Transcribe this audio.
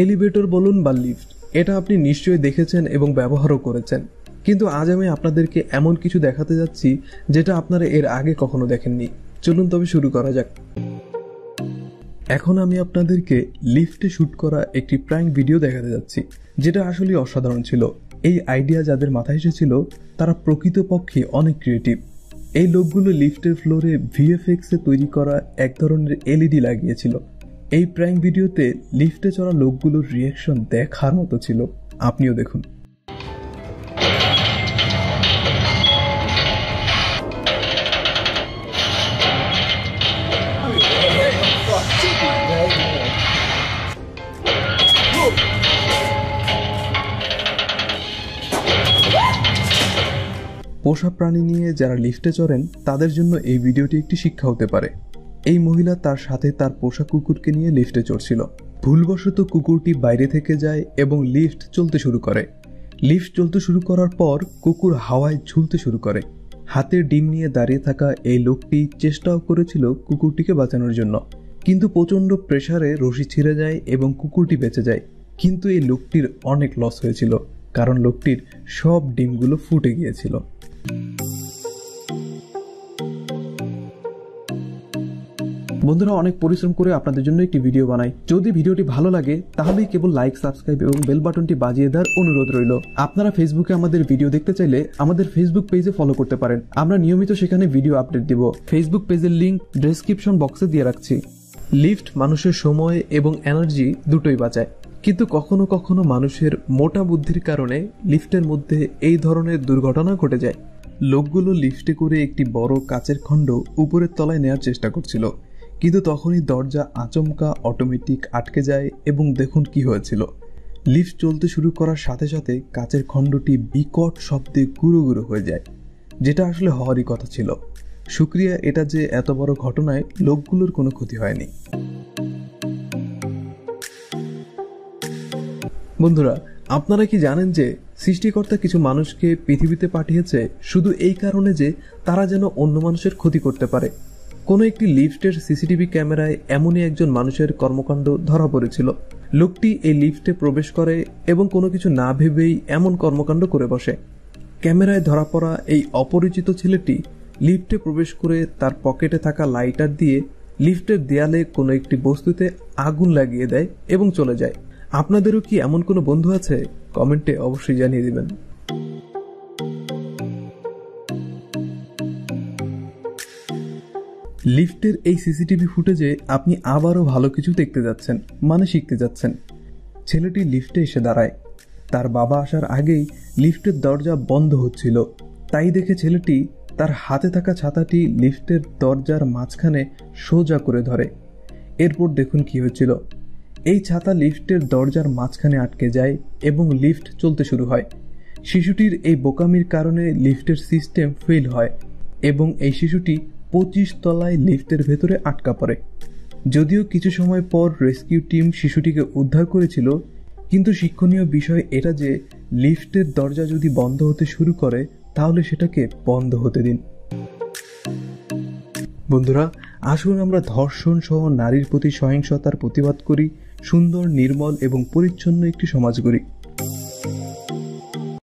Elevator বলুন বা lift, এটা আপনি নিশ্চয়ই দেখেছেন এবং ব্যবহারও করেছেন, কিন্তু আজ আমি আপনাদেরকে এমন কিছু দেখাতে যাচ্ছি যেটা আপনারা এর আগে কখনো দেখেননি। চলুন তবে শুরু করা যাক। এখন আমি আপনাদেরকে লিফটে শুট করা একটি প্র্যাঙ্ক ভিডিও দেখাতে যাচ্ছি, যেটা আসলে অসাধারণ ছিল। এই আইডিয়া যাদের মাথায় এসেছিল তারা প্রকৃতপক্ষে অনেক ক্রিয়েটিভ। এই লোকগুলো লিফটের ফ্লোরে ভিএফএক্স এ তৈরি করা এক ধরনের এলইডি লাগিয়েছিল। এই প্র্যাঙ্ক ভিডিওতে লিফটে চড়া লোকগুলোর রিয়াকশন দেখার মতো ছিল, আপনিও দেখুন। পোষা প্রাণী নিয়ে যারা লিফটে চড়েন তাদের জন্য এই ভিডিওটি একটি শিক্ষা হতে পারে। এই মহিলা তার সাথে তার পোষা কুকুরকে নিয়ে লিফটে চড়ছিল। ভুলবশত কুকুরটি বাইরে থেকে যায় এবং লিফট চলতে শুরু করে। লিফট চলতে শুরু করার পর কুকুর হাওয়ায় ঝুলতে শুরু করে। হাতে ডিম নিয়ে দাঁড়িয়ে থাকা এই লোকটি চেষ্টাও করেছিল কুকুরটিকে বাঁচানোর জন্য, কিন্তু প্রচণ্ড প্রেসারে রশি ছিঁড়ে যায় এবং কুকুরটি বেঁচে যায়। কিন্তু এই লোকটির অনেক লস হয়েছিল, কারণ লোকটির সব ডিমগুলো ফুটে গিয়েছিল। বন্ধুরা, অনেক পরিশ্রম করে আপনাদের জন্য একটি ভিডিও বানাই। যদি ভিডিওটি ভালো লাগে তাহলেই কেবল লাইক, সাবস্ক্রাইব এবং বেল বাটনটি বাজিয়ে দেওয়ার অনুরোধ রইল। আপনারা ফেসবুকে আমাদের ভিডিও দেখতে চাইলে আমাদের ফেসবুক পেজে ফলো করতে পারেন। আমরা নিয়মিত সেখানে ভিডিও আপডেট দিব। ফেসবুক পেজের লিংক ডেসক্রিপশন বক্সে দিয়ে রাখছি। লিফট মানুষের সময় এবং এনার্জি দুটোই বাঁচায়, কিন্তু কখনো কখনো মানুষের মোটা বুদ্ধির কারণে লিফটের মধ্যে এই ধরনের দুর্ঘটনা ঘটে যায়। লোকগুলো লিফটে করে একটি বড় কাচের খণ্ড উপরের তলায় নেওয়ার চেষ্টা করছিল, কিন্তু তখনই দরজা আচমকা অটোমেটিক আটকে যায় এবং দেখুন কি হয়েছিল। লিফট চলতে শুরু করার সাথে সাথে কাচের খণ্ডটি বিকট শব্দে গুঁড়ো গুঁড়ো হয়ে যায়, যেটা আসলে হওয়ারই কথা ছিল। শুকরিয়া এটা যে এত বড় ঘটনায় লোকগুলোর কোনো ক্ষতি হয়নি। বন্ধুরা, আপনারা কি জানেন যে সৃষ্টিকর্তা কিছু মানুষকে পৃথিবীতে পাঠিয়েছে শুধু এই কারণে যে তারা যেন অন্য মানুষের ক্ষতি করতে পারে? কোনো একটি লিফটের সিসিটিভি ক্যামেরায় এমনই একজন মানুষের কর্মকাণ্ড ধরা পড়েছিল। লোকটি এই লিফটে প্রবেশ করে এবং কোনো কিছু না ভেবেই এমন কর্মকাণ্ড করে বসে। ক্যামেরায় ধরা পড়া এই অপরিচিত ছেলেটি লিফটে প্রবেশ করে তার পকেটে থাকা লাইটার দিয়ে লিফটের দেয়ালে কোনো একটি বস্তুতে আগুন লাগিয়ে দেয় এবং চলে যায়। আপনাদেরও কি এমন কোনো বন্ধু আছে? কমেন্টে অবশ্যই জানিয়ে দিবেন। লিফটের এই সিসিটিভি ফুটেজে আপনি আবারও ভালো কিছু দেখতে যাচ্ছেন, মানে শিখতে যাচ্ছেন। ছেলেটি লিফটে এসে দাঁড়ায়। তার বাবা আসার আগেই লিফটের দরজা বন্ধ হচ্ছিল, তাই দেখে ছেলেটি তার হাতে থাকা ছাতাটি লিফটের দরজার মাঝখানে সোজা করে ধরে। এরপর দেখুন কি হয়েছিল। এই ছাতা লিফটের দরজার মাঝখানে আটকে যায় এবং লিফট চলতে শুরু হয়। শিশুটির এই বোকামির কারণে লিফটের সিস্টেম ফেল হয় এবং এই শিশুটি 25 তলায় লিফটের ভেতরে আটকা পড়ে। যদিও কিছু সময় পর রেস্কিউ টিম শিশুটিকে উদ্ধার করেছিল, কিন্তু শিক্ষণীয় বিষয় এটা যে লিফটের দরজা যদি বন্ধ হতে শুরু করে তাহলে সেটাকে বন্ধ হতে দিন। বন্ধুরা, আসুন আমরা ধর্ষণ সহ নারীর প্রতি সহিংসতার প্রতিবাদ করি, সুন্দর, নির্মল এবং পরিচ্ছন্ন একটি সমাজ গড়ি।